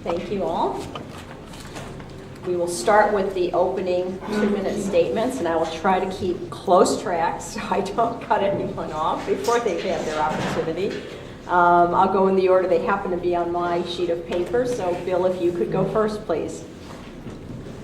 Thank you all. We will start with the opening 2-minute statements, and I will try to keep close track so I don't cut anyone off before they've had their opportunity. I'll go in the order they happen to be on my sheet of paper. So, Bill, if you could go first, please.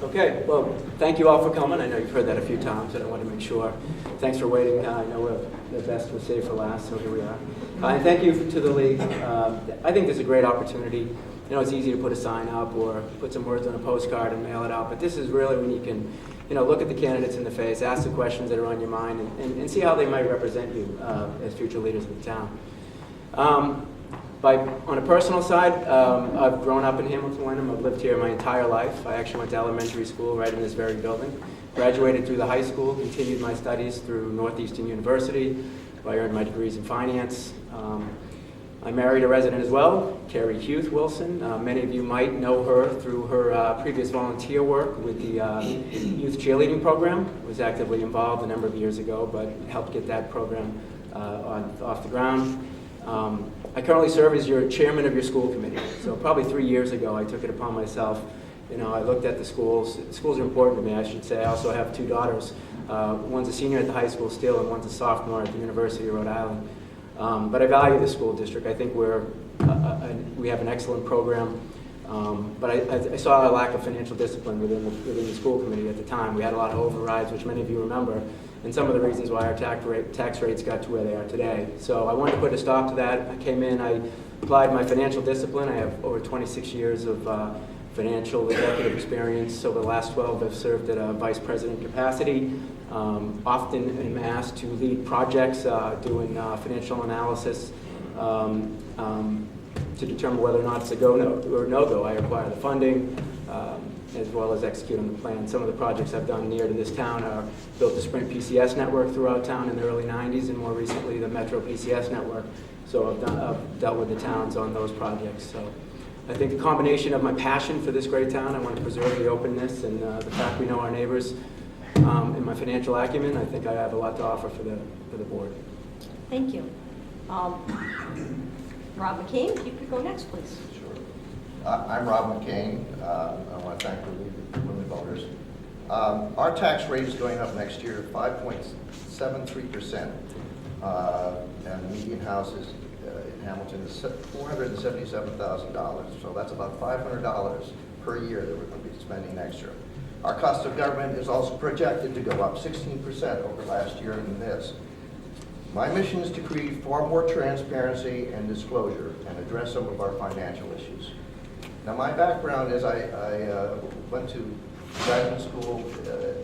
Okay, well, thank you all for coming. I know you've heard that a few times, and I want to make sure. Thanks for waiting. I know the best was saved for last, so here we are. And thank you to the league. I think this is a great opportunity. You know, it's easy to put a sign up or put some words on a postcard and mail it out, but this is really when you can, look at the candidates in the face, ask the questions that are on your mind, and see how they might represent you as future leaders of the town. On a personal side, I've grown up in Hamilton, Wenham. I've lived here my entire life. I actually went to elementary school right in this very building. Graduated through the high school, continued my studies through Northeastern University, where I earned my degrees in finance. I married a resident as well, Carrie Hughes Wilson. Many of you might know her through her previous volunteer work with the youth cheerleading program. Was actively involved a number of years ago, but helped get that program off the ground. I currently serve as your chairman of your school committee. So probably 3 years ago, I took it upon myself. I looked at the schools. Schools are important to me, I should say. I also have 2 daughters. One's a senior at the high school still, and one's a sophomore at the University of Rhode Island. But I value the school district. I think we have an excellent program. But I saw a lack of financial discipline within the school committee at the time. We had a lot of overrides, which many of you remember, and some of the reasons why our tax rates got to where they are today. So I wanted to put a stop to that. I came in, I applied my financial discipline. I have over 26 years of financial executive experience. Over the last 12, I've served at a vice president capacity. Often am asked to lead projects, doing financial analysis to determine whether or not it's a go or no-go. I acquire the funding, as well as execute on the plan. Some of the projects I've done near to this town are built the Sprint PCS network throughout town in the early 90s, and more recently the Metro PCS network. So I've dealt with the towns on those projects. So I think the combination of my passion for this great town, I want to preserve the openness, and the fact we know our neighbors, and my financial acumen, I think I have a lot to offer for the board. Thank you. Rob McCain, if you could go next, please. Sure. I'm Rob McCain. I want to thank the women voters. Our tax rate is going up next year, 5.73%. And the median house is, in Hamilton is $477,000. So that's about $500 per year that we're going to be spending next year. Our cost of government is also projected to go up 16% over last year in this. My mission is to create far more transparency and disclosure and address some of our financial issues. Now, my background is I went to graduate school at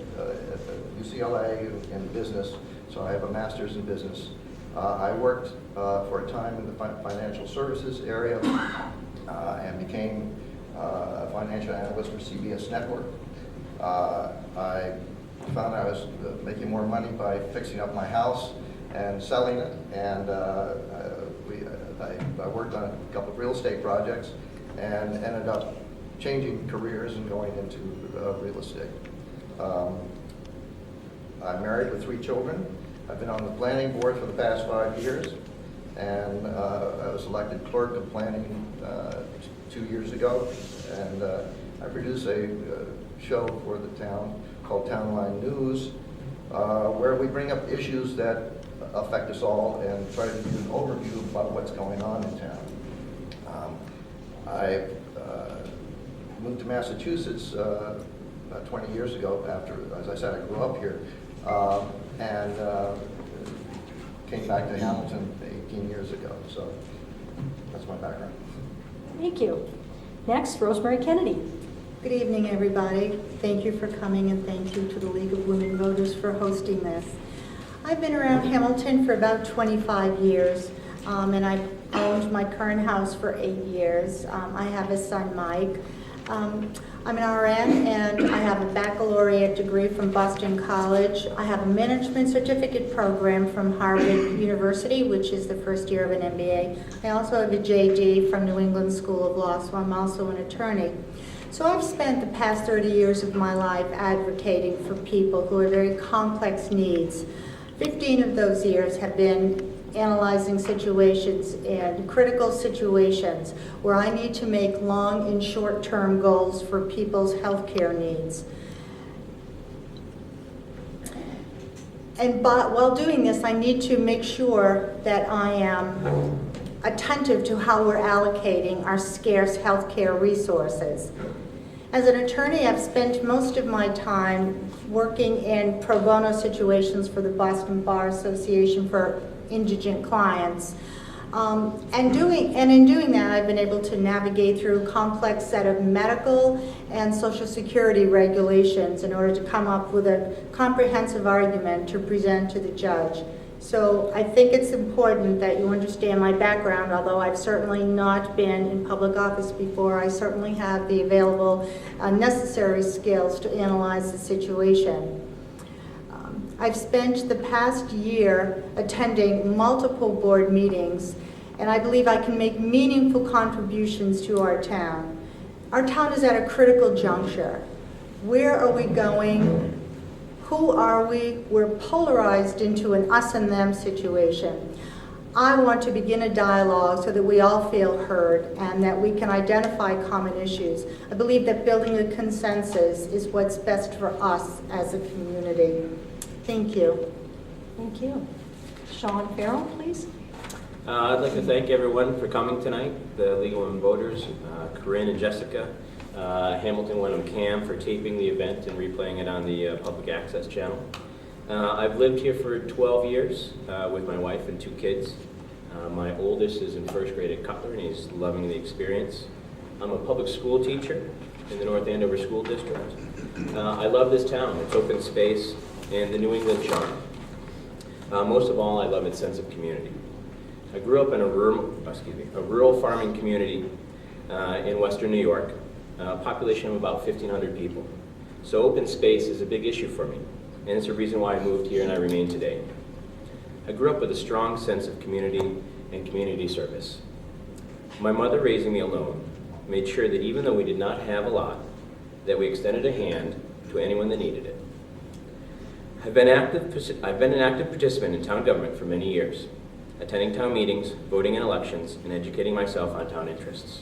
UCLA in business, so I have a master's in business. I worked for a time in the financial services area and became a financial analyst for CBS Network. I found I was making more money by fixing up my house and selling it, and I worked on a couple of real estate projects and ended up changing careers and going into real estate. I'm married with 3 children. I've been on the planning board for the past 5 years, and I was elected clerk of planning 2 years ago, and I produce a show for the town called Townline News, where we bring up issues that affect us all and try to give an overview about what's going on in town. I moved to Massachusetts about 20 years ago after, as I said, I grew up here, and came back to Hamilton 18 years ago. So that's my background. Thank you. Next, Rosemary Kennedy. Good evening, everybody. Thank you for coming, and thank you to the League of Women Voters for hosting this. I've been around Hamilton for about 25 years, and I've owned my current house for 8 years. I have a son, Mike. I'm an RN, and I have a baccalaureate degree from Boston College. I have a management certificate program from Harvard University, which is the first year of an MBA. I also have a JD from New England School of Law, so I'm also an attorney. So I've spent the past 30 years of my life advocating for people who have very complex needs. 15 of those years have been analyzing situations and critical situations where I need to make long and short-term goals for people's healthcare needs. And while doing this, I need to make sure that I am attentive to how we're allocating our scarce healthcare resources. As an attorney, I've spent most of my time working in pro bono situations for the Boston Bar Association for indigent clients. And in doing that, I've been able to navigate through a complex set of medical and Social Security regulations in order to come up with a comprehensive argument to present to the judge. So I think it's important that you understand my background. Although I've certainly not been in public office before, I certainly have the available necessary skills to analyze the situation. I've spent the past year attending multiple board meetings, and I believe I can make meaningful contributions to our town. Our town is at a critical juncture. Where are we going? Who are we? We're polarized into an us and them situation. I want to begin a dialogue so that we all feel heard and that we can identify common issues. I believe that building a consensus is what's best for us as a community. Thank you. Thank you. Sean Farrell, please. I'd like to thank everyone for coming tonight, the League of Women Voters, Corinne and Jessica, Hamilton Wenham Cam for taping the event and replaying it on the public access channel. I've lived here for 12 years with my wife and 2 kids. My oldest is in 1st grade at Cutler and he's loving the experience. I'm a public school teacher in the North Andover School District. I love this town, its open space, and the New England charm. Most of all, I love its sense of community. I grew up in a rural farming community in Western New York, a population of about 1,500 people. So open space is a big issue for me, and it's a reason why I moved here and I remain today. I grew up with a strong sense of community and community service. My mother, raising me alone, made sure that even though we did not have a lot, that we extended a hand to anyone that needed it. I've been an active participant in town government for many years, attending town meetings, voting in elections, and educating myself on town interests.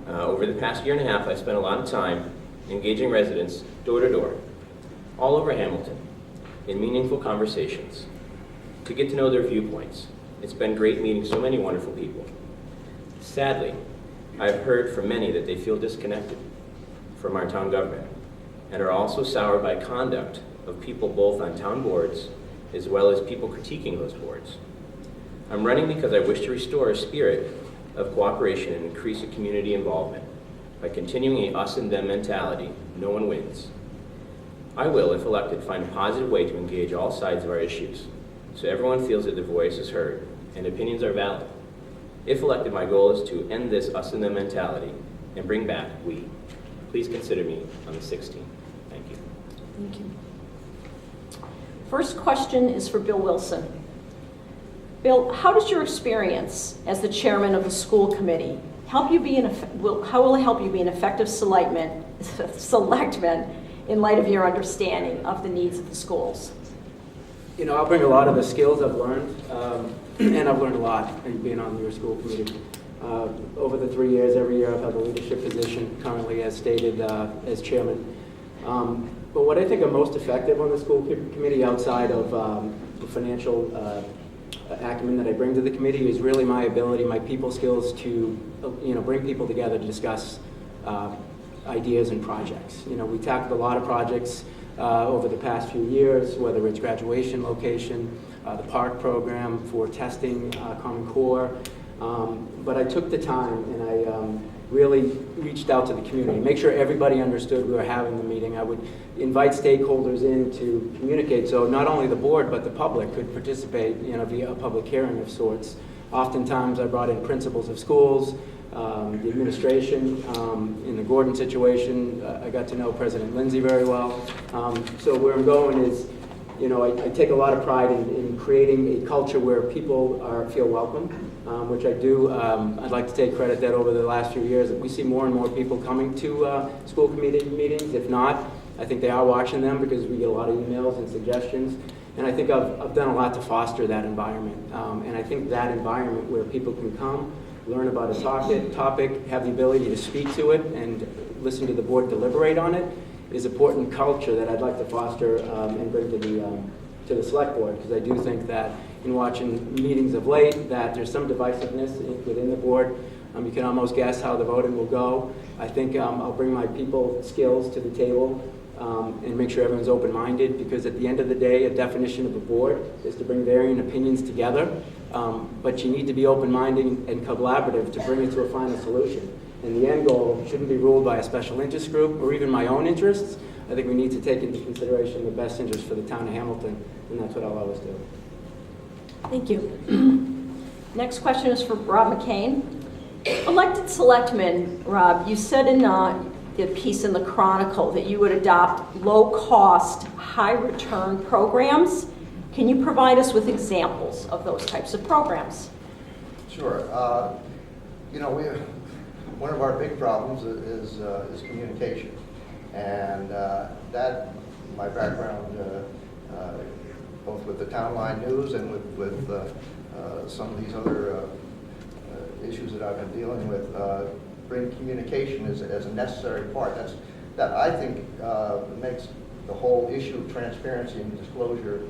Over the past year and a half, I spent a lot of time engaging residents door to door, all over Hamilton, in meaningful conversations, to get to know their viewpoints. It's been great meeting so many wonderful people. Sadly, I've heard from many that they feel disconnected from our town government and are also soured by conduct of people both on town boards as well as people critiquing those boards. I'm running because I wish to restore a spirit of cooperation and increase a community involvement. By continuing a us and them mentality, no one wins. I will, if elected, find a positive way to engage all sides of our issues so everyone feels that their voice is heard and opinions are valid. If elected, my goal is to end this us and them mentality and bring back we. Please consider me on the 16th. Thank you. Thank you. First question is for Bill Wilson. Bill, how does your experience as the chairman of the school committee help you be how will it help you be an effective selectman in light of your understanding of the needs of the schools? You know, I'll bring a lot of the skills I've learned, and I've learned a lot in being on your school committee. Over the 3 years, every year I've held a leadership position, currently as stated as chairman. But what I think I'm most effective on the school committee outside of the financial acumen that I bring to the committee is really my ability, my people skills to bring people together to discuss ideas and projects. You know, we tackled a lot of projects over the past few years, whether it's graduation location, the park program for testing, Common Core. But I took the time and I really reached out to the community, make sure everybody understood we were having the meeting. I would invite stakeholders in to communicate so not only the board but the public could participate, via a public hearing of sorts. Oftentimes I brought in principals of schools, the administration. In the Gordon situation, I got to know President Lindsay very well. So where I'm going is, I take a lot of pride in creating a culture where people feel welcome, which I do. I'd like to take credit that over the last few years, we see more and more people coming to school committee meetings. If not, I think they are watching them because we get a lot of emails and suggestions. And I think I've done a lot to foster that environment. And I think that environment where people can come, learn about a topic, have the ability to speak to it, and listen to the board deliberate on it, is important culture that I'd like to foster and bring to the select board, because I do think that in watching meetings of late that there's some divisiveness within the board. You can almost guess how the voting will go. I think I'll bring my people skills to the table and make sure everyone's open-minded, because at the end of the day, a definition of a board is to bring varying opinions together, but you need to be open-minded and collaborative to bring it to a final solution. And the end goal shouldn't be ruled by a special interest group or even my own interests. I think we need to take into consideration the best interest for the town of Hamilton, and that's what I'll always do. Thank you. Next question is for Rob McCain. Elected selectmen, Rob, you said in the piece in the Chronicle that you would adopt low-cost, high-return programs. Can you provide us with examples of those types of programs? Sure. One of our big problems is communication, and that my background, both with the Town Line News and with some of these other issues that I've been dealing with, bring communication as a necessary part. That I think makes the whole issue of transparency and disclosure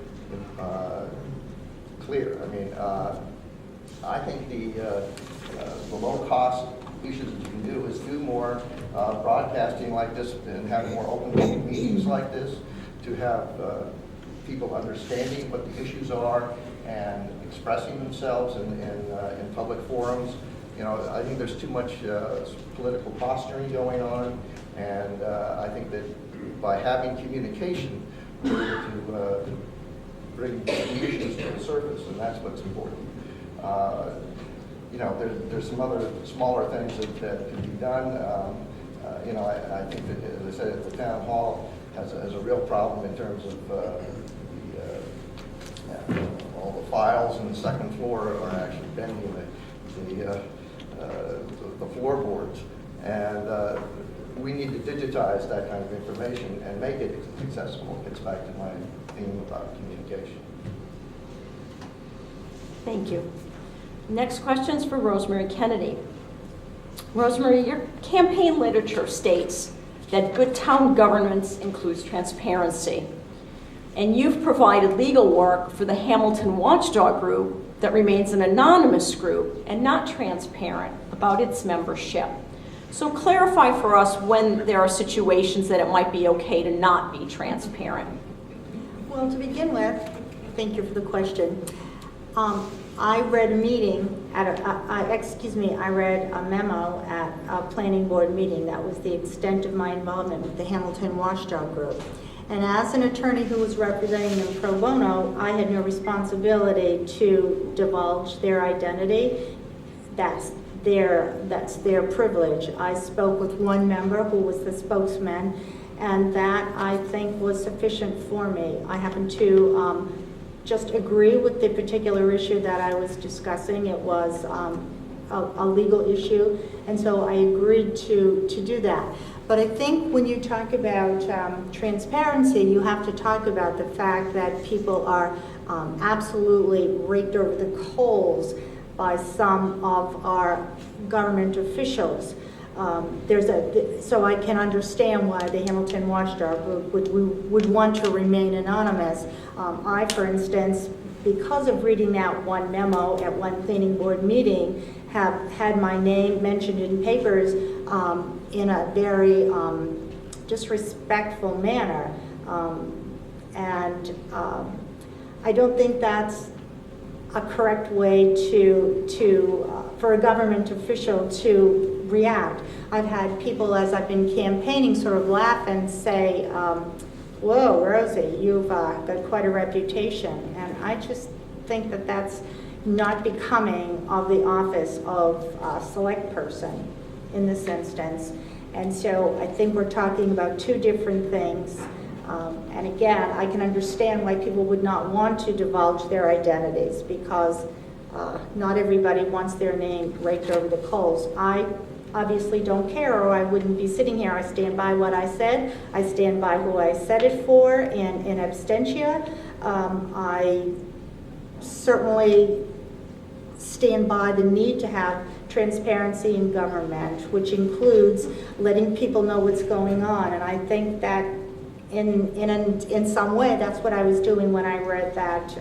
clear. I mean, I think the low-cost issues that you can do is do more broadcasting like this and have more open meetings like this to have people understanding what the issues are and expressing themselves in public forums. I think there's too much political posturing going on, and I think that by having communication, we're able to bring the issues to the surface, and that's what's important. There's some other smaller things that can be done. I think that, as I said, at the town hall has a real problem in terms of all the files on the second floor are actually bending the floorboards, and we need to digitize that kind of information and make it accessible. It gets back to my theme about communication. Thank you. Next question is for Rosemary Kennedy. Rosemary, your campaign literature states that good town governance includes transparency. And you've provided legal work for the Hamilton Watchdog Group that remains an anonymous group and not transparent about its membership. So clarify for us when there are situations that it might be okay to not be transparent. Well, to begin with, thank you for the question. I read a meeting I read a memo at a planning board meeting. That was the extent of my involvement with the Hamilton Watchdog Group. And as an attorney who was representing them pro bono, I had no responsibility to divulge their identity. That's their privilege. I spoke with one member who was the spokesman, and that I think was sufficient for me. I happen to just agree with the particular issue that I was discussing. It was a legal issue, and so I agreed to do that. But I think when you talk about transparency, you have to talk about the fact that people are absolutely raked over the coals by some of our government officials. So I can understand why the Hamilton Watchdog Group would want to remain anonymous. I, for instance, because of reading that one memo at one planning board meeting, have had my name mentioned in papers in a very disrespectful manner. I don't think that's a correct way for a government official to react. I've had people, as I've been campaigning, sort of laugh and say, whoa, Rosie, you've got quite a reputation. And I just think that that's not becoming of the office of a select person in this instance. And so I think we're talking about two different things. And again, I can understand why people would not want to divulge their identities, because not everybody wants their name raked over the coals. I obviously don't care, or I wouldn't be sitting here. I stand by what I said. I stand by who I said it for in absentia. I certainly stand by the need to have transparency in government, which includes letting people know what's going on. And I think that in some way, that's what I was doing when I read that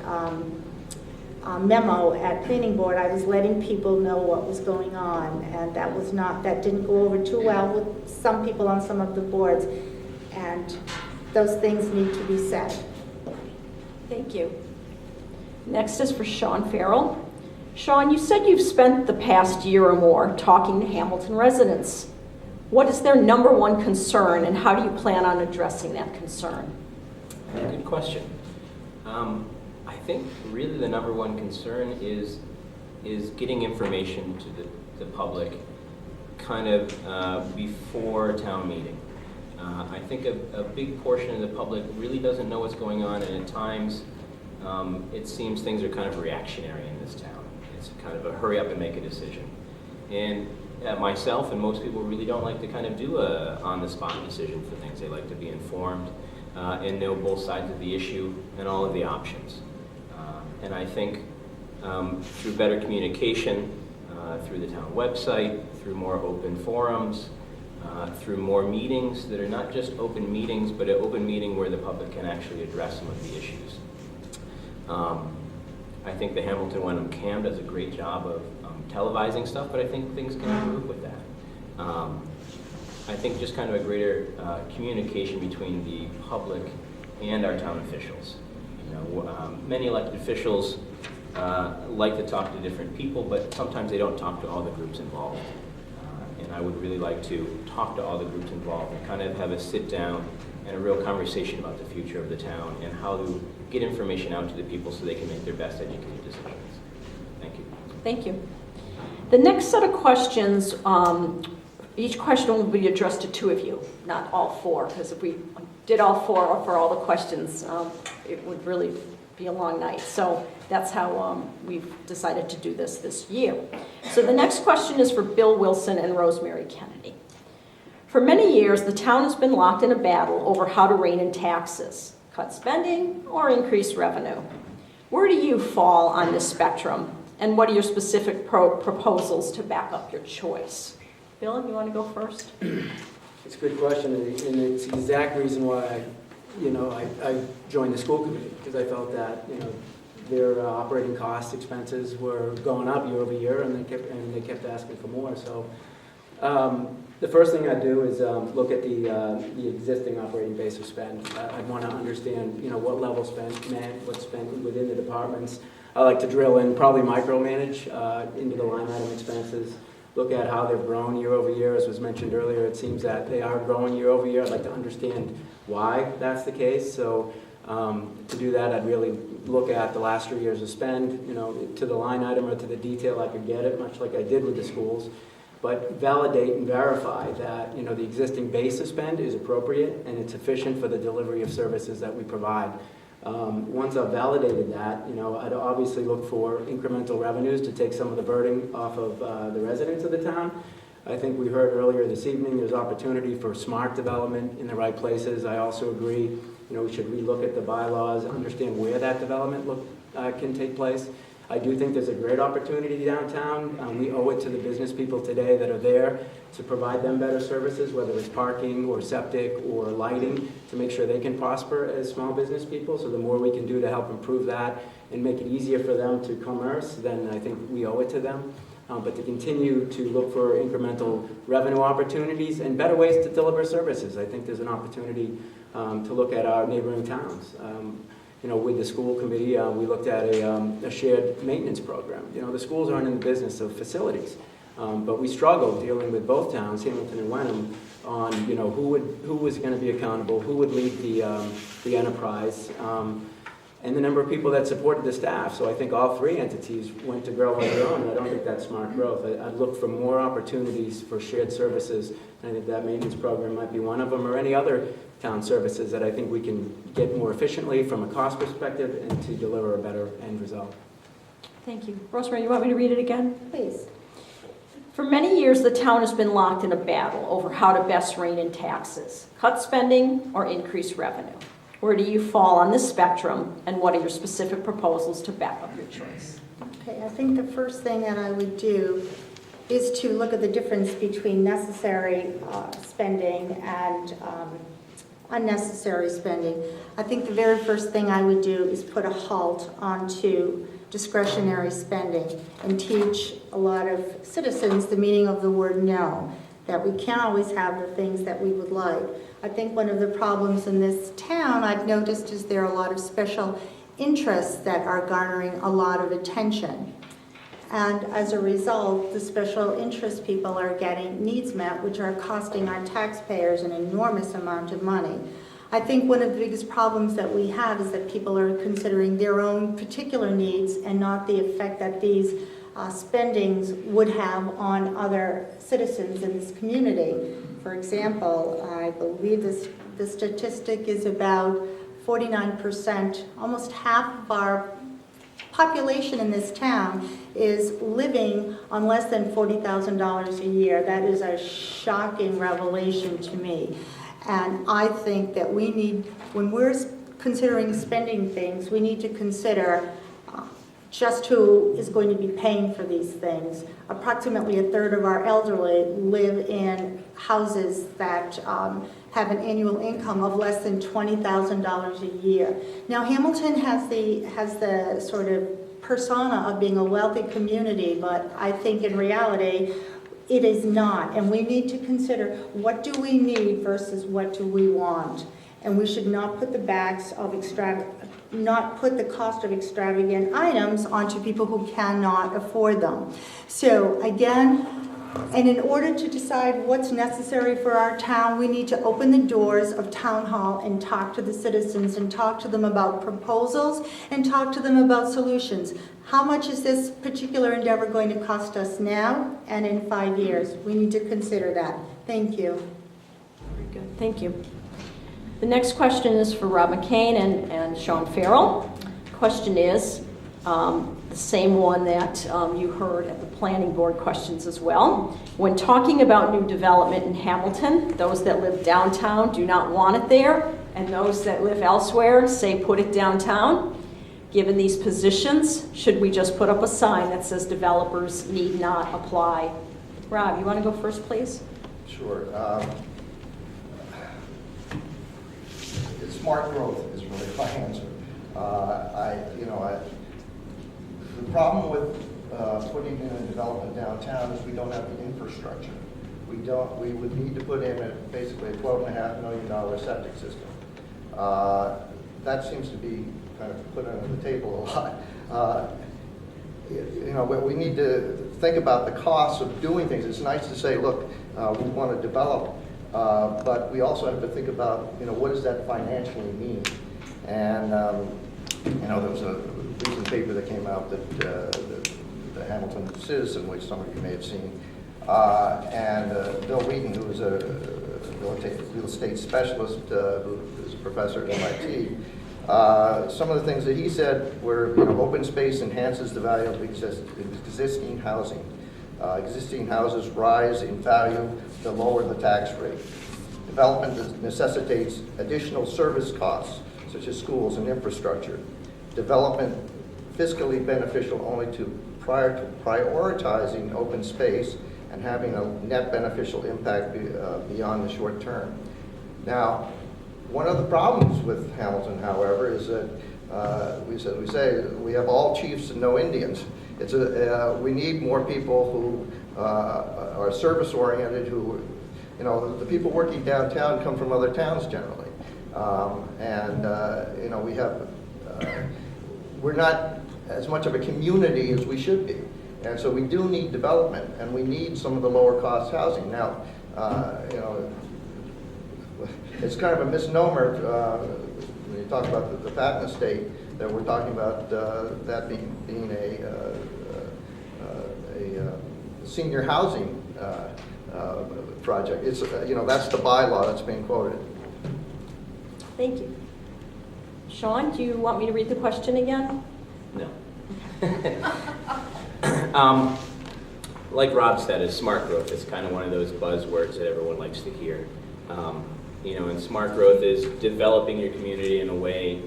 memo at planning board. I was letting people know what was going on, and that didn't go over too well with some people on some of the boards, and those things need to be said. Thank you. Next is for Sean Farrell. Sean, you said you've spent the past year or more talking to Hamilton residents. What is their number one concern, and how do you plan on addressing that concern? Good question. I think really the number one concern is getting information to the public kind of before town meeting. I think a big portion of the public really doesn't know what's going on, and at times it seems things are kind of reactionary in this town. It's kind of a hurry up and make a decision. And myself and most people really don't like to kind of do a on-the-spot decision for things. They like to be informed and know both sides of the issue and all of the options. And I think through better communication, through the town website, through more open forums, through more meetings that are not just open meetings, but an open meeting where the public can actually address some of the issues. I think the Hamilton Wenham CAM does a great job of televising stuff, but I think things can improve with that. I think just kind of a greater communication between the public and our town officials. You know, many elected officials like to talk to different people, but sometimes they don't talk to all the groups involved. And I would really like to talk to all the groups involved and kind of have a sit down and a real conversation about the future of the town and how to get information out to the people so they can make their best educated decisions. Thank you. Thank you. The next set of questions, each question will be addressed to two of you, not all four, because if we did all four for all the questions, it would really be a long night. So that's how we've decided to do this year. So the next question is for Bill Wilson and Rosemary Kennedy. For many years, the town has been locked in a battle over how to rein in taxes, cut spending, or increase revenue. Where do you fall on this spectrum, and what are your specific proposals to back up your choice? Bill, you want to go first? It's a good question, and it's the exact reason why I joined the school committee, because I felt that their operating costs, expenses were going up year over year, and they kept asking for more. So the first thing I do is look at the existing operating base of spend. I want to understand what level spent, what's spent within the departments. I like to drill in, probably micromanage into the line item expenses. Look at how they've grown year over year. As was mentioned earlier, it seems that they are growing year over year. I'd like to understand why that's the case. So to do that, I'd really look at the last 3 years of spend, to the line item or to the detail I could get it, much like I did with the schools. But validate and verify that the existing base of spend is appropriate and it's sufficient for the delivery of services that we provide. Once I've validated that, I'd obviously look for incremental revenues to take some of the burden off of the residents of the town. I think we heard earlier this evening there's opportunity for smart development in the right places. I also agree, we should relook at the bylaws, understand where that development can take place. I do think there's a great opportunity downtown. We owe it to the business people today that are there to provide them better services, whether it's parking or septic or lighting, to make sure they can prosper as small business people. So the more we can do to help improve that and make it easier for them to commerce, then I think we owe it to them. But to continue to look for incremental revenue opportunities and better ways to deliver services. I think there's an opportunity to look at our neighboring towns. With the school committee, we looked at a shared maintenance program. The schools aren't in the business of facilities, but we struggled dealing with both towns, Hamilton and Wenham, on who was going to be accountable, who would lead the enterprise, and the number of people that supported the staff. So I think all three entities went to grow on their own, and I don't think that's smart growth. I'd look for more opportunities for shared services, and I think that maintenance program might be one of them, or any other town services that I think we can get more efficiently from a cost perspective and to deliver a better end result. Thank you. Rosemary, you want me to read it again? Please. For many years, the town has been locked in a battle over how to best rein in taxes, cut spending, or increase revenue. Where do you fall on this spectrum, and what are your specific proposals to back up your choice? Okay, I think the first thing that I would do is to look at the difference between necessary spending and unnecessary spending. I think the very first thing I would do is put a halt onto discretionary spending and teach a lot of citizens the meaning of the word no, that we can't always have the things that we would like. I think one of the problems in this town I've noticed is there are a lot of special interests that are garnering a lot of attention. And as a result, the special interest people are getting needs met, which are costing our taxpayers an enormous amount of money. I think one of the biggest problems that we have is that people are considering their own particular needs and not the effect that these spendings would have on other citizens in this community. For example, I believe the statistic is about 49%, almost half of our population in this town is living on less than $40,000 a year. That is a shocking revelation to me. And I think that we need, when we're considering spending things, we need to consider just who is going to be paying for these things. Approximately a third of our elderly live in houses that have an annual income of less than $20,000 a year. Now Hamilton has the sort of persona of being a wealthy community, but I think in reality it is not. And we need to consider, what do we need versus what do we want? And we should not put the cost of extravagant items onto people who cannot afford them. So again, and in order to decide what's necessary for our town, we need to open the doors of Town Hall and talk to the citizens and talk to them about proposals and talk to them about solutions. How much is this particular endeavor going to cost us now and in 5 years? We need to consider that. Thank you. Very good, thank you. The next question is for Rob McCain and Sean Farrell. Question is the same one that you heard at the planning board questions as well. When talking about new development in Hamilton, those that live downtown do not want it there, and those that live elsewhere say put it downtown. Given these positions, should we just put up a sign that says developers need not apply? Rob, you want to go first, please? Sure. Smart growth is really my answer. The problem with putting in a development downtown is we don't have the infrastructure. We would need to put in basically a $12.5 million septic system. That seems to be kind of put on the table a lot. We need to think about the costs of doing things. It's nice to say, look, we want to develop, but we also have to think about, what does that financially mean? And, there was a recent paper that came out that the Hamilton Citizen, which some of you may have seen, and Bill Wheaton, who is a real estate specialist, who is a professor at MIT, some of the things that he said were, open space enhances the value of existing housing. Existing houses rise in value to lower the tax rate. Development necessitates additional service costs, such as schools and infrastructure. Development fiscally beneficial only prior to prioritizing open space and having a net beneficial impact beyond the short term. Now, one of the problems with Hamilton, however, is that we say we have all chiefs and no Indians. We need more people who are service oriented, who, the people working downtown come from other towns generally. We're not as much of a community as we should be. And so we do need development, and we need some of the lower cost housing. Now, it's kind of a misnomer when you talk about the Patton estate, that we're talking about that being a senior housing project. It's that's the bylaw that's being quoted. Thank you. Sean, do you want me to read the question again? No. Like Rob said, is smart growth. It's kind of one of those buzzwords that everyone likes to hear. And smart growth is developing your community in a way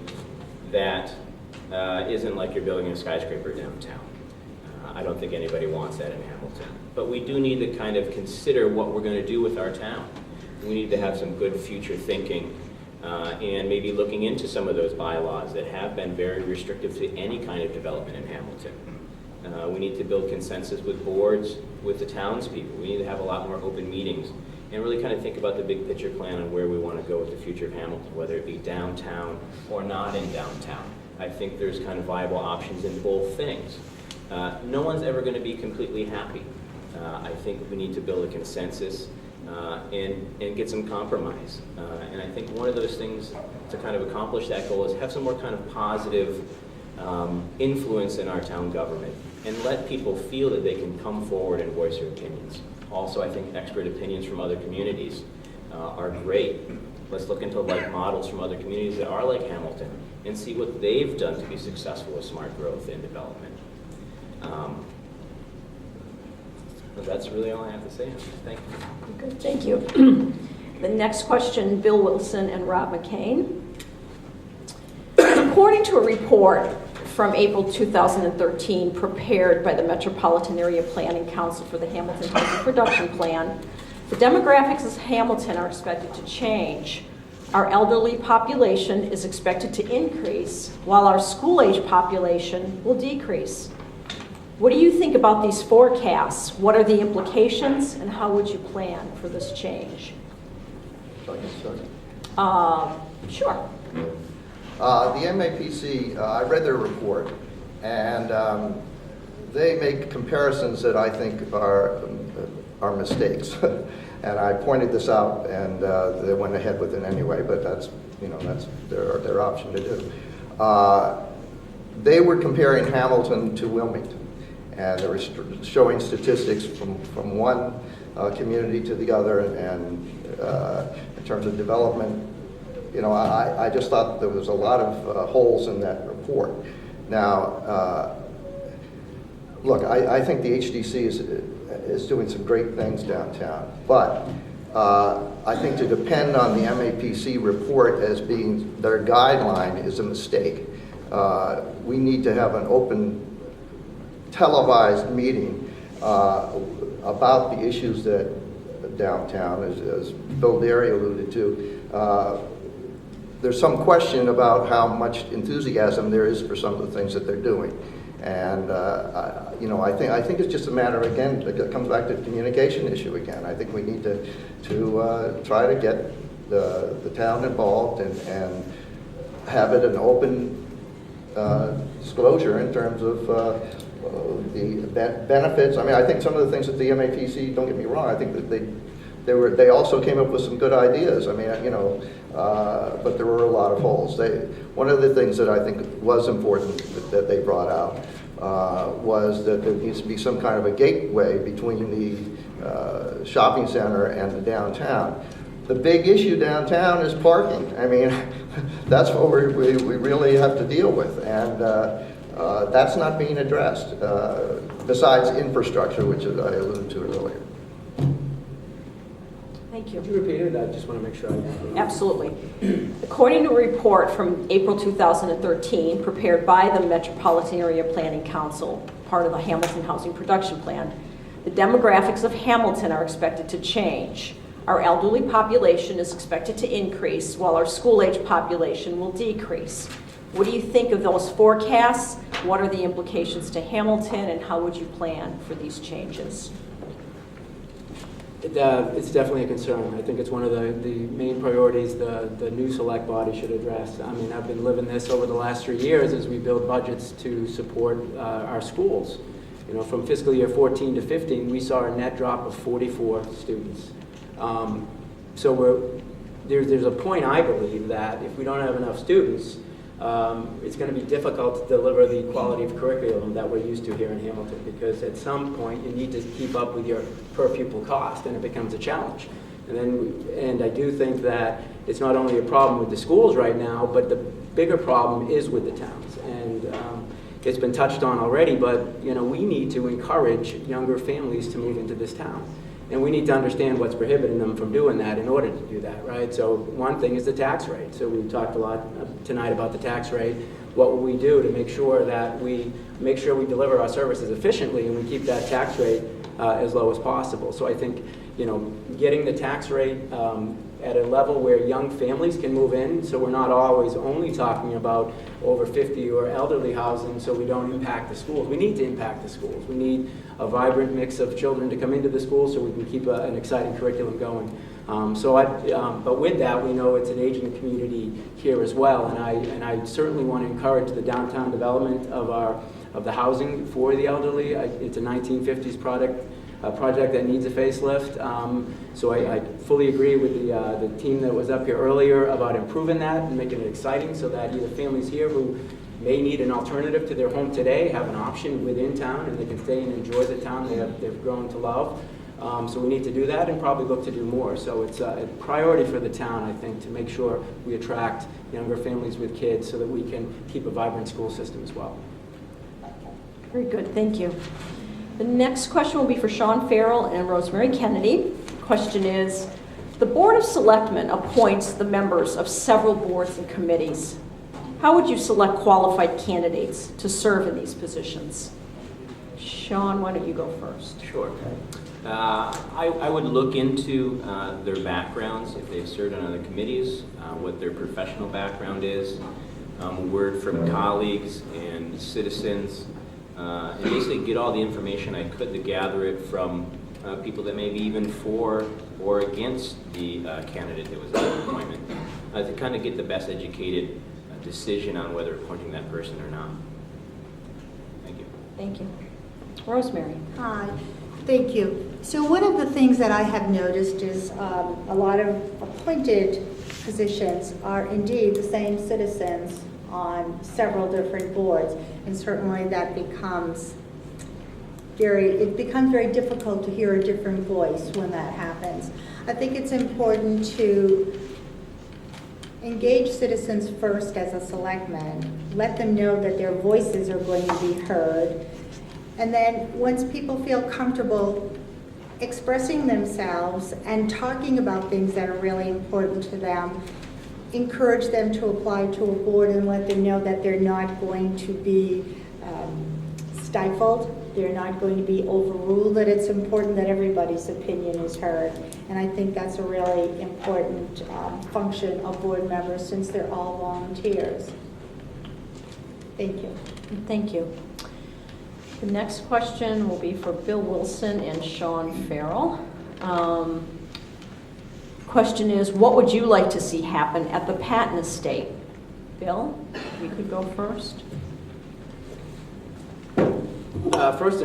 that isn't like you're building a skyscraper downtown. I don't think anybody wants that in Hamilton. But we do need to kind of consider what we're going to do with our town. We need to have some good future thinking and maybe looking into some of those bylaws that have been very restrictive to any kind of development in Hamilton. We need to build consensus with boards, with the townspeople. We need to have a lot more open meetings and really kind of think about the big picture plan on where we want to go with the future of Hamilton, whether it be downtown or not in downtown. I think there's kind of viable options in both things. No one's ever going to be completely happy. I think we need to build a consensus and get some compromise. And I think one of those things to kind of accomplish that goal is have some more kind of positive influence in our town government and let people feel that they can come forward and voice their opinions. Also, I think expert opinions from other communities are great. Let's look into like models from other communities that are like Hamilton and see what they've done to be successful with smart growth and development. But that's really all I have to say. Thank you. Good, thank you. The next question, Bill Wilson and Rob McCain. According to a report from April 2013 prepared by the Metropolitan Area Planning Council for the Hamilton Housing Production Plan, the demographics of Hamilton are expected to change. Our elderly population is expected to increase, while our school-age population will decrease. What do you think about these forecasts? What are the implications, and how would you plan for this change? Sure. The MAPC, I read their report, and they make comparisons that I think are mistakes. And I pointed this out, and they went ahead with it anyway. But that's their option to do. They were comparing Hamilton to Wilmington, and they were showing statistics from one community to the other, and in terms of development. I just thought there was a lot of holes in that report. Now, look, I think the HDC is doing some great things downtown, but I think to depend on the MAPC report as being their guideline is a mistake. We need to have an open, televised meeting about the issues that downtown, as Bill Derry alluded to. There's some question about how much enthusiasm there is for some of the things that they're doing. And, I think it's just a matter, again, it comes back to the communication issue again. I think we need to try to get the town involved and have it an open disclosure in terms of the benefits. I mean, I think some of the things that the MAPC, don't get me wrong, I think that they also came up with some good ideas. I mean, but there were a lot of holes. One of the things that I think was important that they brought out was that there needs to be some kind of a gateway between the shopping center and the downtown. The big issue downtown is parking. I mean, that's what we really have to deal with, and that's not being addressed, besides infrastructure, which I alluded to earlier. Thank you. Could you repeat it? I just want to make sure I... Absolutely. According to a report from April 2013 prepared by the Metropolitan Area Planning Council, part of the Hamilton Housing Production Plan, the demographics of Hamilton are expected to change. Our elderly population is expected to increase, while our school-age population will decrease. What do you think of those forecasts? What are the implications to Hamilton, and how would you plan for these changes? It's definitely a concern. I think it's one of the main priorities the new select body should address. I mean, I've been living this over the last 3 years as we build budgets to support our schools. From fiscal year 14 to 15, we saw a net drop of 44 students. So there's a point, I believe, that if we don't have enough students, it's going to be difficult to deliver the quality of curriculum that we're used to here in Hamilton, because at some point you need to keep up with your per pupil cost, and it becomes a challenge. And I do think that it's not only a problem with the schools right now, but the bigger problem is with the towns. And it's been touched on already, but we need to encourage younger families to move into this town. And we need to understand what's prohibiting them from doing that in order to do that, right? So one thing is the tax rate. So we talked a lot tonight about the tax rate. What will we do to make sure that we deliver our services efficiently and we keep that tax rate as low as possible? So I think, getting the tax rate at a level where young families can move in, so we're not always only talking about over 50 or elderly housing, so we don't impact the schools. We need to impact the schools. We need a vibrant mix of children to come into the school so we can keep an exciting curriculum going. But with that, we know it's an aging community here as well, and I certainly want to encourage the downtown development of the housing for the elderly. It's a 1950s project that needs a facelift. So I fully agree with the team that was up here earlier about improving that and making it exciting so that either families here who may need an alternative to their home today have an option within town and they can stay and enjoy the town they've grown to love. So we need to do that and probably look to do more. So it's a priority for the town, I think, to make sure we attract younger families with kids so that we can keep a vibrant school system as well. Very good, thank you. The next question will be for Sean Farrell and Rosemary Kennedy. Question is, the Board of Selectmen appoints the members of several boards and committees. How would you select qualified candidates to serve in these positions? Sean, why don't you go first? Sure. I would look into their backgrounds, if they've served on other committees, what their professional background is, word from colleagues and citizens, and basically get all the information I could to gather it from people that may be even for or against the candidate that was at the appointment, to kind of get the best educated decision on whether appointing that person or not. Thank you. Thank you. Rosemary. Hi, thank you. So one of the things that I have noticed is a lot of appointed positions are indeed the same citizens on several different boards, and certainly that becomes very difficult to hear a different voice when that happens. I think it's important to engage citizens first as a selectman, let them know that their voices are going to be heard, and then once people feel comfortable expressing themselves and talking about things that are really important to them, encourage them to apply to a board and let them know that they're not going to be stifled, they're not going to be overruled, that it's important that everybody's opinion is heard. And I think that's a really important function of board members since they're all volunteers. Thank you. Thank you. The next question will be for Bill Wilson and Sean Farrell. Question is, what would you like to see happen at the Patton Estate? Bill, you could go first. First,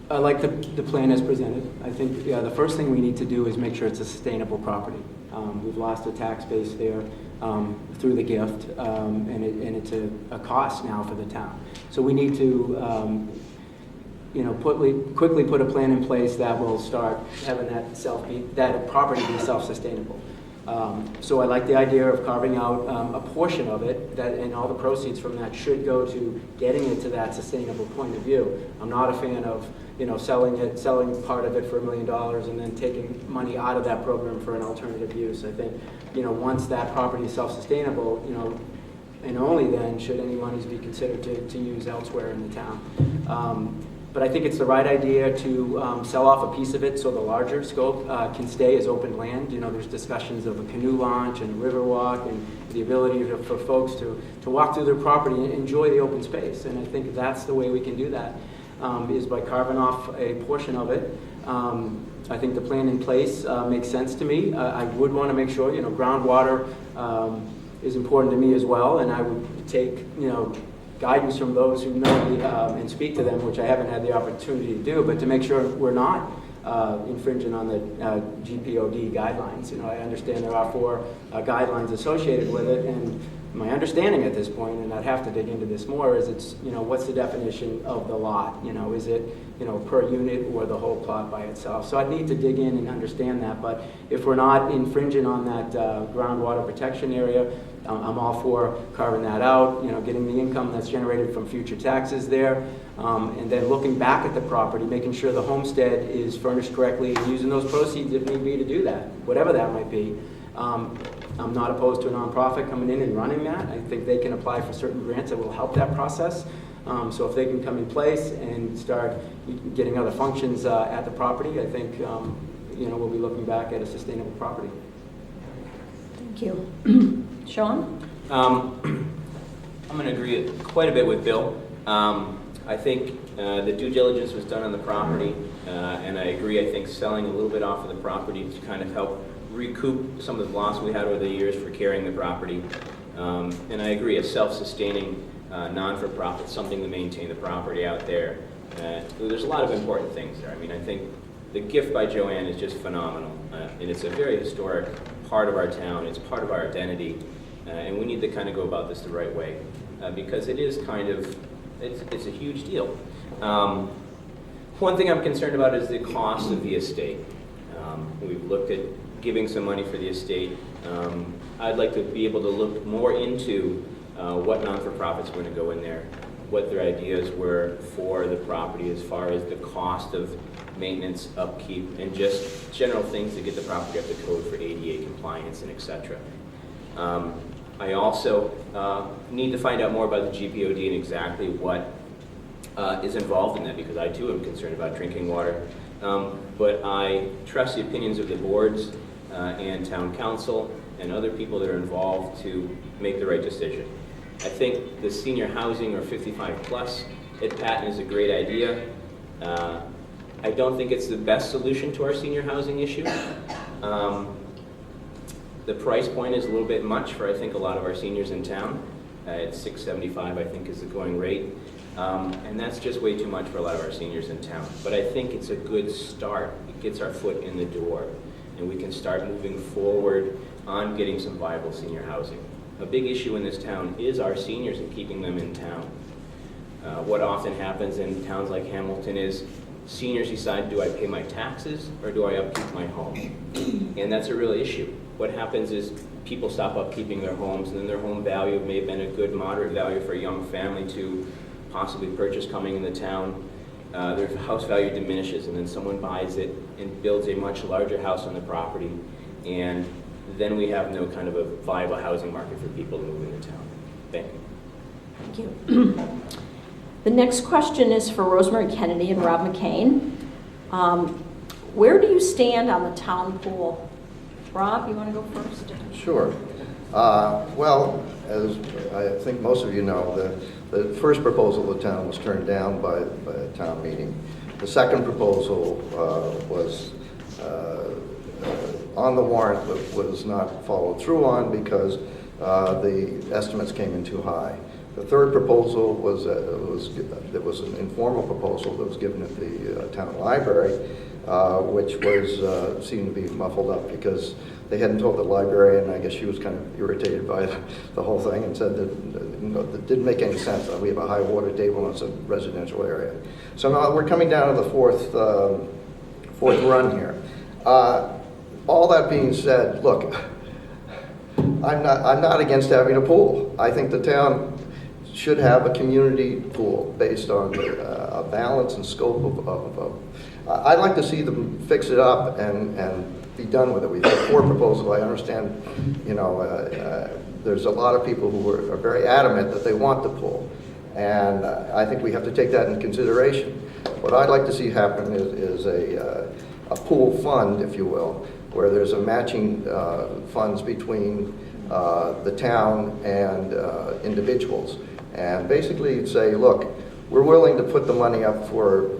I like the plan as presented. I think the first thing we need to do is make sure it's a sustainable property. We've lost a tax base there through the gift, and it's a cost now for the town. So we need to quickly put a plan in place that will start having that property be self-sustainable. So I like the idea of carving out a portion of it, and all the proceeds from that should go to getting it to that sustainable point of view. I'm not a fan of selling part of it for $1 million and then taking money out of that program for an alternative use. I think once that property is self-sustainable, and only then should any monies be considered to use elsewhere in the town. But I think it's the right idea to sell off a piece of it so the larger scope can stay as open land. There's discussions of a canoe launch and a river walk and the ability for folks to walk through their property and enjoy the open space. And I think that's the way we can do that, is by carving off a portion of it. I think the plan in place makes sense to me. I would want to make sure, groundwater is important to me as well, and I would take, guidance from those who know me and speak to them, which I haven't had the opportunity to do, but to make sure we're not infringing on the GPOD guidelines. I understand there are 4 guidelines associated with it, and my understanding at this point, and I'd have to dig into this more, is it's, what's the definition of the lot? Is it, per unit or the whole plot by itself? So I'd need to dig in and understand that, but if we're not infringing on that groundwater protection area, I'm all for carving that out, getting the income that's generated from future taxes there, and then looking back at the property, making sure the homestead is furnished correctly, and using those proceeds if need be to do that, whatever that might be. I'm not opposed to a nonprofit coming in and running that. I think they can apply for certain grants that will help that process. So if they can come in place and start getting other functions at the property, I think we'll be looking back at a sustainable property. Thank you. Sean? I'm going to agree quite a bit with Bill. I think the due diligence was done on the property, and I agree. I think selling a little bit off of the property to kind of help recoup some of the loss we had over the years for carrying the property. And I agree, a self-sustaining non-for-profit, something to maintain the property out there. There's a lot of important things there. I mean, I think the gift by Joanne is just phenomenal, and it's a very historic part of our town. It's part of our identity, and we need to kind of go about this the right way, because it is kind of, it's a huge deal. One thing I'm concerned about is the cost of the estate. We've looked at giving some money for the estate. I'd like to be able to look more into what non-for-profits were going to go in there, what their ideas were for the property as far as the cost of maintenance, upkeep, and just general things to get the property up to code for ADA compliance and etc. I also need to find out more about the GPOD and exactly what is involved in that, because I too am concerned about drinking water. But I trust the opinions of the boards and town council and other people that are involved to make the right decision. I think the senior housing or 55 plus at Patton is a great idea. I don't think it's the best solution to our senior housing issue. The price point is a little bit much for, I think, a lot of our seniors in town. It's $675, I think, is the going rate. And that's just way too much for a lot of our seniors in town. But I think it's a good start. It gets our foot in the door, and we can start moving forward on getting some viable senior housing. A big issue in this town is our seniors and keeping them in town. What often happens in towns like Hamilton is seniors decide, do I pay my taxes or do I upkeep my home? And that's a real issue. What happens is people stop upkeeping their homes, and then their home value may have been a good moderate value for a young family to possibly purchase coming in the town. Their house value diminishes, and then someone buys it and builds a much larger house on the property, and then we have no kind of a viable housing market for people to move into town. Thank you. Thank you. The next question is for Rosemary Kennedy and Rob McCain. Where do you stand on the town pool? Rob, you want to go first? Sure. Well, as I think most of you know, the first proposal of the town was turned down by the town meeting. The second proposal was on the warrant, but was not followed through on because the estimates came in too high. The third proposal was an informal proposal that was given at the town library, which was seemed to be muffled up because they hadn't told the librarian. I guess she was kind of irritated by the whole thing and said that it didn't make any sense. We have a high water table and it's a residential area. So now we're coming down to the fourth run here. All that being said, look, I'm not against having a pool. I think the town should have a community pool based on a balance and scope of I'd like to see them fix it up and be done with it. We've had 4 proposals. I understand, there's a lot of people who are very adamant that they want the pool. And I think we have to take that into consideration. What I'd like to see happen is a pool fund, if you will, where there's a matching funds between the town and individuals. And basically say, look, we're willing to put the money up for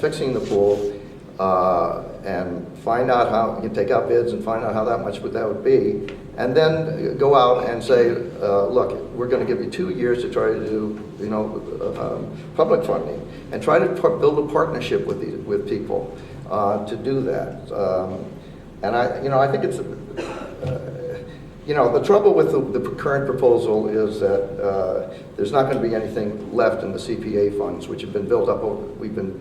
fixing the pool and find out how, you can take out bids and find out how much that would be, and then go out and say, look, we're going to give you 2 years to try to do, public funding, and try to build a partnership with people to do that. And I think it's, You know, the trouble with the current proposal is that there's not going to be anything left in the CPA funds, which have been built up, we've been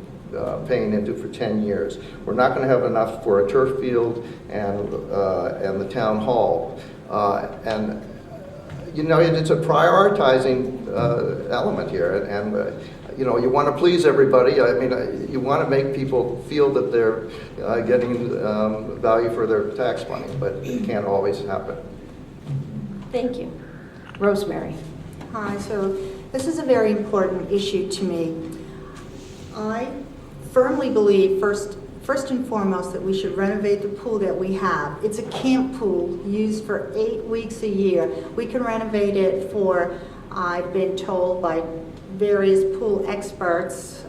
paying into for 10 years. We're not going to have enough for a turf field and the town hall. And, you know, it's a prioritizing element here. And you know, you want to please everybody. I mean, you want to make people feel that they're getting value for their tax money, but it can't always happen. Thank you. Rosemary. Hi, so this is a very important issue to me. I firmly believe, first and foremost, that we should renovate the pool that we have. It's a camp pool used for 8 weeks a year. We can renovate it for, I've been told by various pool experts,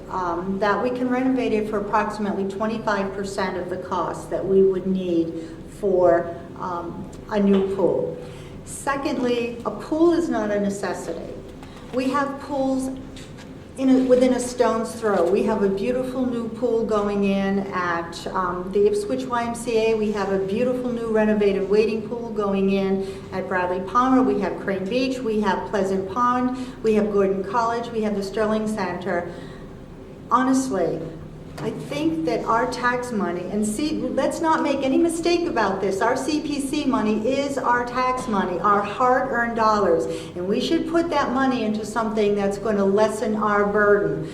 that we can renovate it for approximately 25% of the cost that we would need for a new pool. Secondly, a pool is not a necessity. We have pools within a stone's throw. We have a beautiful new pool going in at the Ipswich YMCA. We have a beautiful new renovated wading pool going in at Bradley Palmer. We have Crane Beach. We have Pleasant Pond. We have Gordon College. We have the Sterling Center. Honestly, I think that our tax money, and see, let's not make any mistake about this, our CPC money is our tax money, our hard-earned dollars, and we should put that money into something that's going to lessen our burden.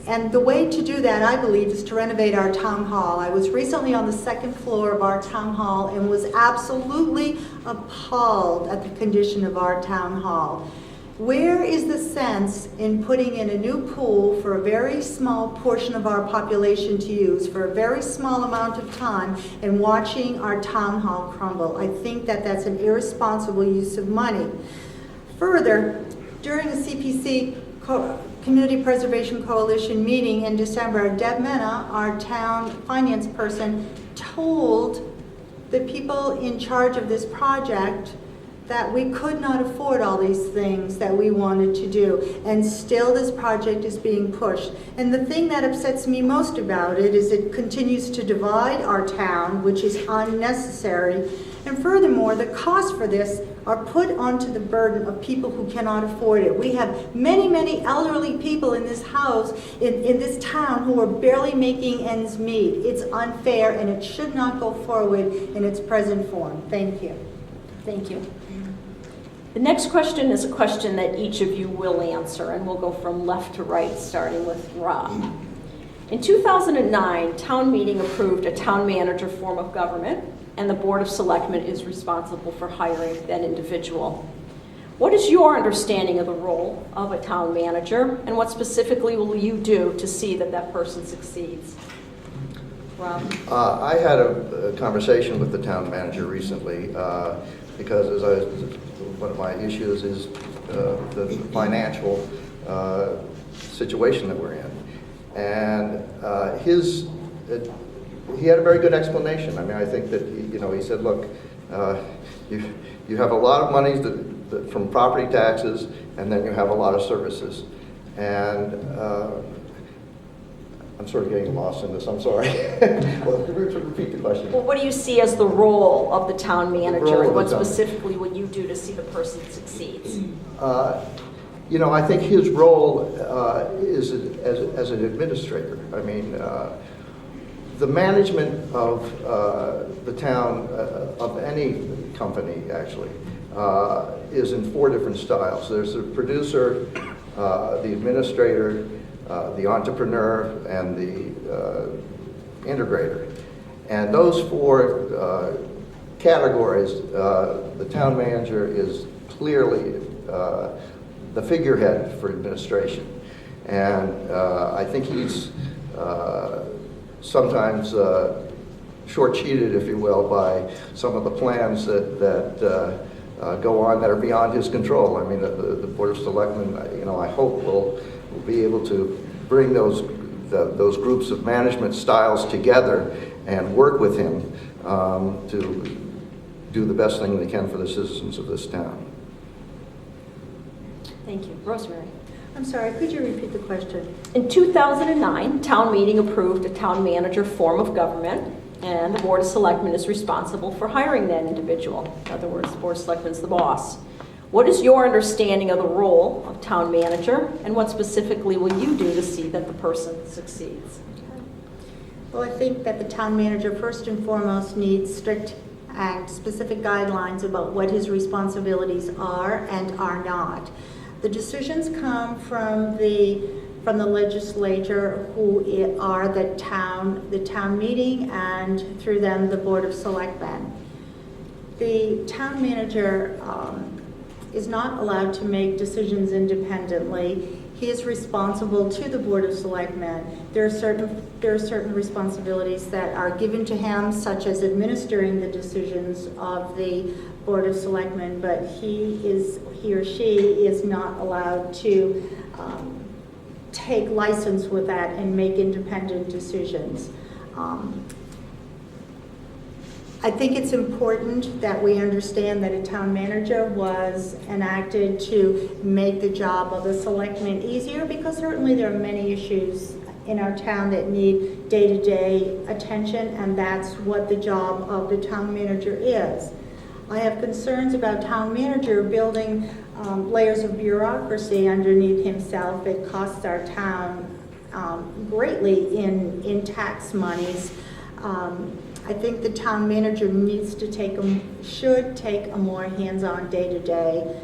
And the way to do that, I believe, is to renovate our town hall. I was recently on the second floor of our town hall and was absolutely appalled at the condition of our town hall. Where is the sense in putting in a new pool for a very small portion of our population to use for a very small amount of time and watching our town hall crumble? I think that that's an irresponsible use of money. Further, during the CPC Community Preservation Coalition meeting in December, Deb Mena, our town finance person, told the people in charge of this project that we could not afford all these things that we wanted to do, and still this project is being pushed. And the thing that upsets me most about it is it continues to divide our town, which is unnecessary. And furthermore, the costs for this are put onto the burden of people who cannot afford it. We have many, many elderly people in this house, in this town, who are barely making ends meet. It's unfair, and it should not go forward in its present form. Thank you. Thank you. The next question is a question that each of you will answer, and we'll go from left to right, starting with Rob. In 2009, town meeting approved a town manager form of government, and the Board of Selectmen is responsible for hiring that individual. What is your understanding of the role of a town manager, and what specifically will you do to see that that person succeeds? Rob? I had a conversation with the town manager recently because one of my issues is the financial situation that we're in. And he had a very good explanation. I mean, I think that, he said, look, you have a lot of money from property taxes, and then you have a lot of services. And I'm sort of getting lost in this, I'm sorry. Well, repeat the question. Well, what do you see as the role of the town manager, and what town. specifically will you do to see the person succeeds? I think his role is as an administrator. I mean, the management of the town, of any company actually, is in 4 different styles. There's the producer, the administrator, the entrepreneur, and the integrator. And those 4 categories, the town manager is clearly the figurehead for administration. And I think he's sometimes short-cheated, if you will, by some of the plans that go on that are beyond his control. I mean, the Board of Selectmen, I hope will be able to bring those groups of management styles together and work with him to do the best thing they can for the citizens of this town. Thank you. Rosemary? I'm sorry, could you repeat the question? In 2009, town meeting approved a town manager form of government, And the Board of Selectmen is responsible for hiring that individual. In other words, the Board of Selectmen is the boss. What is your understanding of the role of town manager, and what specifically will you do to see that the person succeeds? Well, I think that the town manager, first and foremost, needs strict and specific guidelines about what his responsibilities are and are not. The decisions come from the legislature, who are the town meeting, and through them, the Board of Selectmen. The town manager is not allowed to make decisions independently. He is responsible to the Board of Selectmen. There are certain responsibilities that are given to him, such as administering the decisions of the Board of Selectmen, but he or she is not allowed to take license with that and make independent decisions. I think it's important that we understand that a town manager was enacted to make the job of the selectmen easier, because certainly there are many issues in our town that need day-to-day attention, and that's what the job of the town manager is. I have concerns about town manager building layers of bureaucracy underneath himself. It costs our town greatly in tax monies. I think the town manager should take a more hands-on day-to-day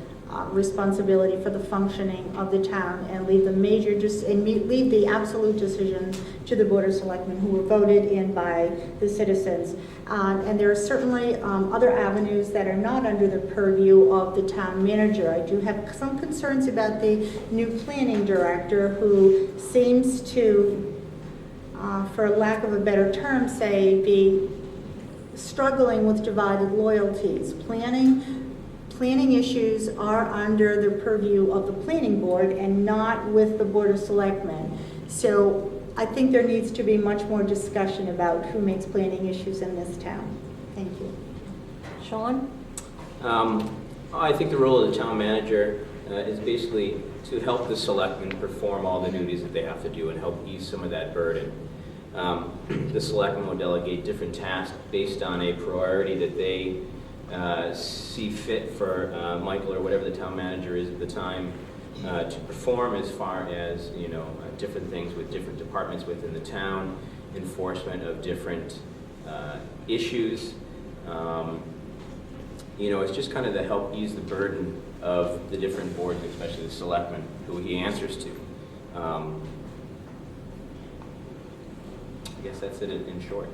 responsibility for the functioning of the town, and leave leave the absolute decisions to the Board of Selectmen, who were voted in by the citizens. And there are certainly other avenues that are not under the purview of the town manager. I do have some concerns about the new planning director, who seems to, for lack of a better term, be struggling with divided loyalties. Planning issues are under the purview of the planning board and not with the Board of Selectmen. So I think there needs to be much more discussion about who makes planning issues in this town. Thank you. Sean? I think the role of the town manager is basically to help the selectmen perform all the duties that they have to do and help ease some of that burden. The selectmen will delegate different tasks based on a priority that they see fit for Michael or whatever the town manager is at the time to perform, as far as different things with different departments within the town, enforcement of different issues. It's just kind of to help ease the burden of the different boards, especially the selectmen, who he answers to. I guess that's it in short.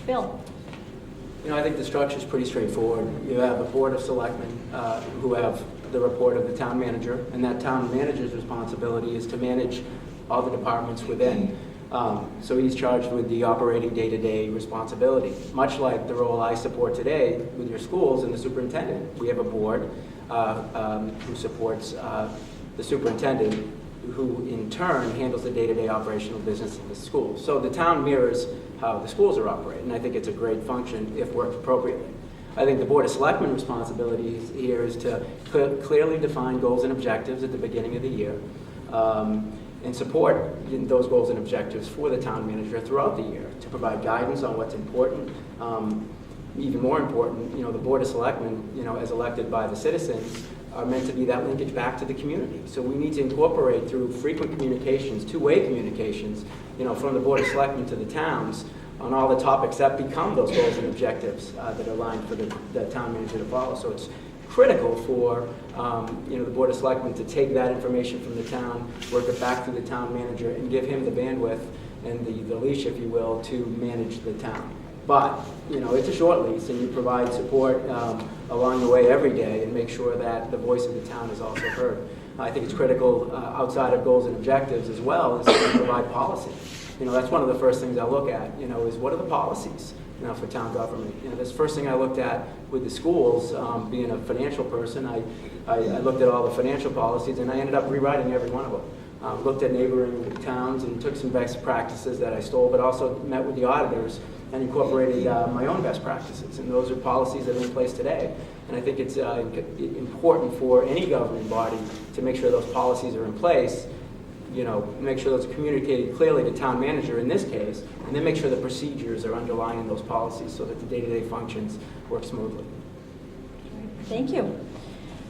Bill? I think the structure is pretty straightforward. You have a Board of Selectmen who have the report of the town manager, and that town manager's responsibility is to manage all the departments within. So he's charged with the operating day-to-day responsibility, much like the role I support today with your schools and the superintendent. We have a board who supports the superintendent, who in turn handles the day-to-day operational business of the school. So the town mirrors how the schools are operated, and I think it's a great function if worked appropriately. I think the Board of Selectmen responsibility here is to clearly define goals and objectives at the beginning of the year, and support those goals and objectives for the town manager throughout the year, to provide guidance on what's important. Even more important, the Board of Selectmen, as elected by the citizens, are meant to be that linkage back to the community. So we need to incorporate through frequent communications, two-way communications, from the Board of Selectmen to the towns on all the topics that become those goals and objectives that are aligned for the town manager to follow. So it's critical for the Board of Selectmen to take that information from the town, work it back to the town manager, and give him the bandwidth and the leash, if you will, to manage the town. But, it's a short lease, and you provide support along the way every day and make sure that the voice of the town is also heard. I think it's critical outside of goals and objectives as well is to provide policy. That's one of the first things I look at, is what are the policies, for town government. This first thing I looked at with the schools, being a financial person, I looked at all the financial policies, and I ended up rewriting every one of them. Looked at neighboring towns and took some best practices that I stole, but also met with the auditors and incorporated my own best practices. And those are policies that are in place today. And I think it's important for any governing body to make sure those policies are in place make sure those are communicated clearly to town manager in this case, and then make sure the procedures are underlying those policies so that the day-to-day functions work smoothly. Thank you.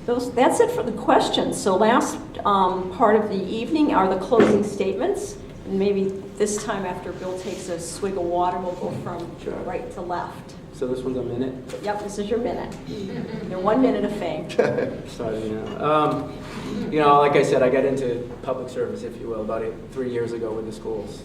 That's it for the questions. So last part of the evening are the closing statements. And maybe this time after Bill takes a swig of water, we'll go from Sure. right to left. So this one's a minute? Yep, this is your minute. Your 1 minute of fame. Sorry, like I said, I got into public service, if you will, about 3 years ago with the schools.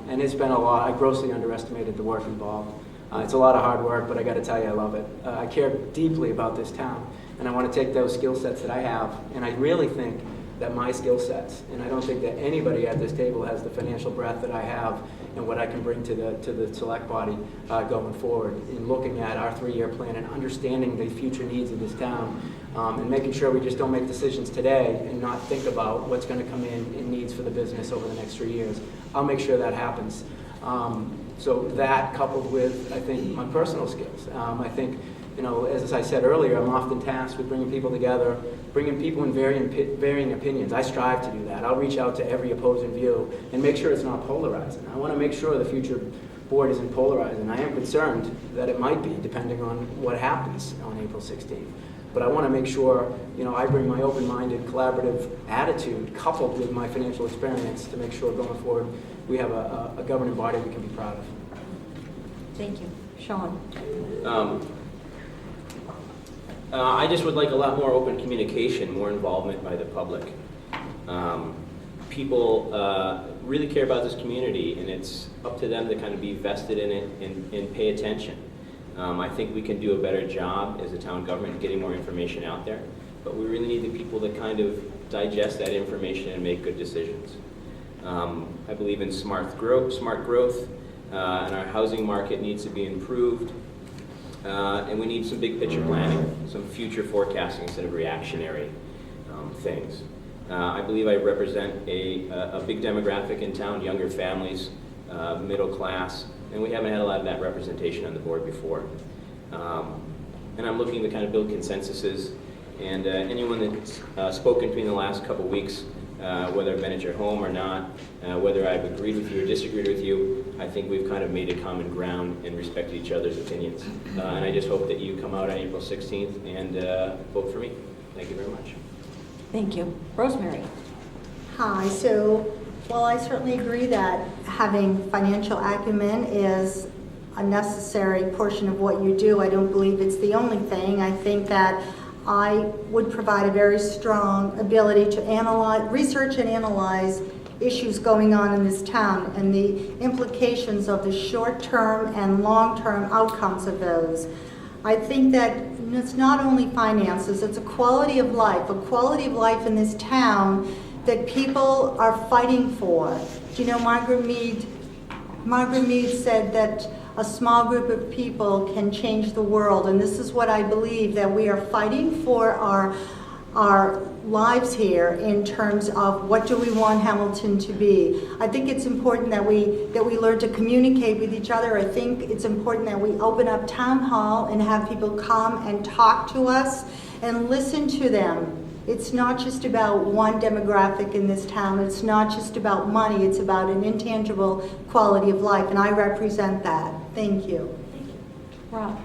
And it's been a lot. I grossly underestimated the work involved. It's a lot of hard work, but I got to tell you, I love it. I care deeply about this town, and I want to take those skill sets that I have, and I really think that my skill sets, and I don't think that anybody at this table has the financial breadth that I have and what I can bring to the select body going forward in looking at our 3-year plan and understanding the future needs of this town, and making sure we just don't make decisions today and not think about what's going to come in needs for the business over the next 3 years. I'll make sure that happens. So that coupled with, I think, my personal skills. I think, as I said earlier, I'm often tasked with bringing people together, bringing people in varying opinions. I strive to do that. I'll reach out to every opposing view and make sure it's not polarizing. I want to make sure the future board isn't polarizing. I am concerned that it might be, depending on what happens on April 16th. But I want to make sure, I bring my open-minded, collaborative attitude coupled with my financial experience to make sure going forward we have a governing body we can be proud of. Thank you. Sean. I just would like a lot more open communication, more involvement by the public. People really care about this community, and it's up to them to kind of be vested in it and pay attention. I think we can do a better job as a town government getting more information out there, but we really need the people to kind of digest that information and make good decisions. I believe in smart growth, and our housing market needs to be improved. And we need some big picture planning, some future forecasting instead of reactionary things. I believe I represent a big demographic in town, younger families, middle class, and we haven't had a lot of that representation on the board before. And I'm looking to kind of build consensuses, and anyone that's spoken to me in the last couple weeks, whether I've been at your home or not, whether I've agreed with you or disagreed with you, I think we've kind of made a common ground and respected each other's opinions. And I just hope that you come out on April 16th and vote for me. Thank you very much. Thank you. Rosemary. Hi, so while I certainly agree that having financial acumen is a necessary portion of what you do, I don't believe it's the only thing. I think that I would provide a very strong ability to research and analyze issues going on in this town and the implications of the short-term and long-term outcomes of those. I think that it's not only finances, it's a quality of life in this town that people are fighting for. Margaret Mead said that a small group of people can change the world, and this is what I believe, that we are fighting for our lives here in terms of what do we want Hamilton to be. I think it's important that we learn to communicate with each other. I think it's important that we open up town hall and have people come and talk to us and listen to them. It's not just about one demographic in this town. It's not just about money. It's about an intangible quality of life, and I represent that. Thank you. Rob.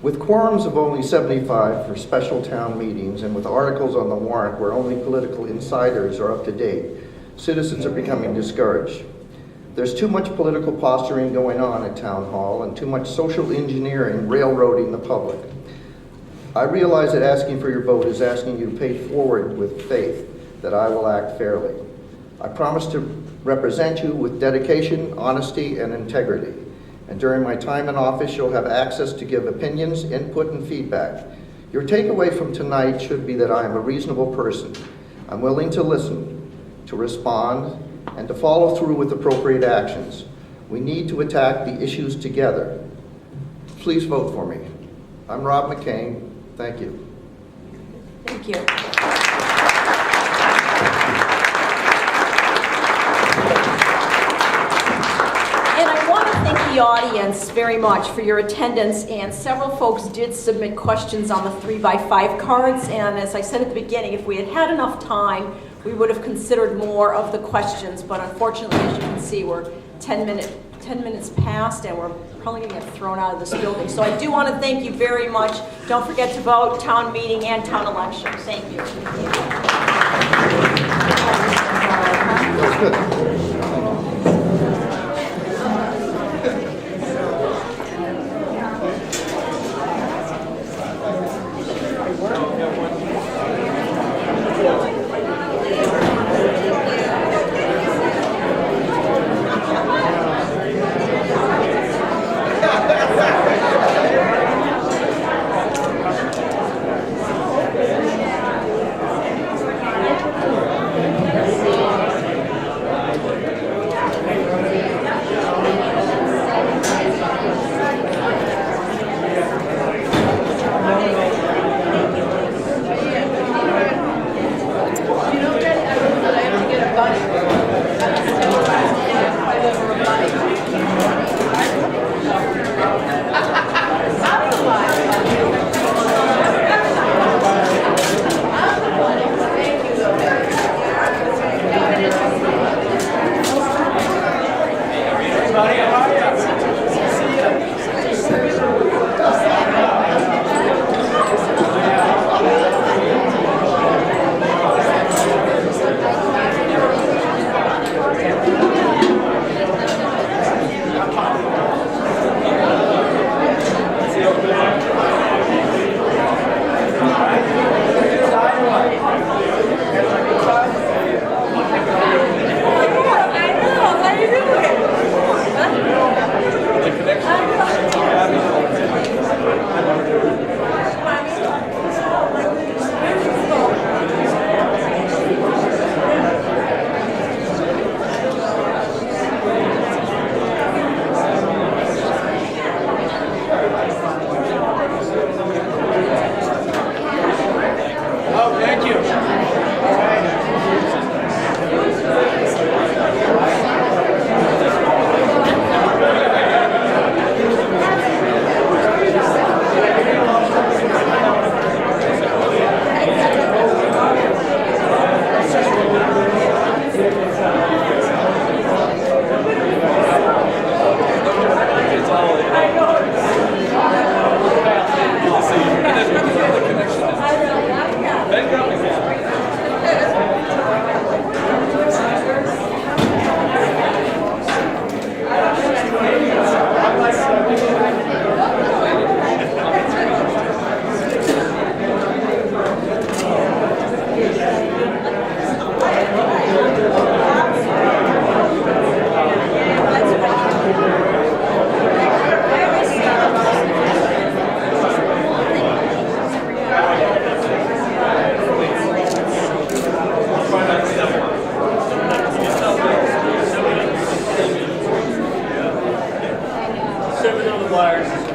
With quorums of only 75 for special town meetings and with articles on the warrant where only political insiders are up to date, citizens are becoming discouraged. There's too much political posturing going on at Town Hall and too much social engineering railroading the public. I realize that asking for your vote is asking you to pay forward with faith that I will act fairly. I promise to represent you with dedication, honesty, and integrity. And during my time in office, you'll have access to give opinions, input, and feedback. Your takeaway from tonight should be that I am a reasonable person. I'm willing to listen, to respond, and to follow through with appropriate actions. We need to attack the issues together. Please vote for me. I'm Rob McCain. Thank you. Thank you. The audience very much for your attendance, and several folks did submit questions on the 3x5 cards, and as I said at the beginning, if we had had enough time, we would have considered more of the questions, but unfortunately, as you can see, we're 10 minutes past, and we're probably going to get thrown out of this building. So I do want to thank you very much. Don't forget to vote, town meeting and town election. Thank you. That's good. Wires.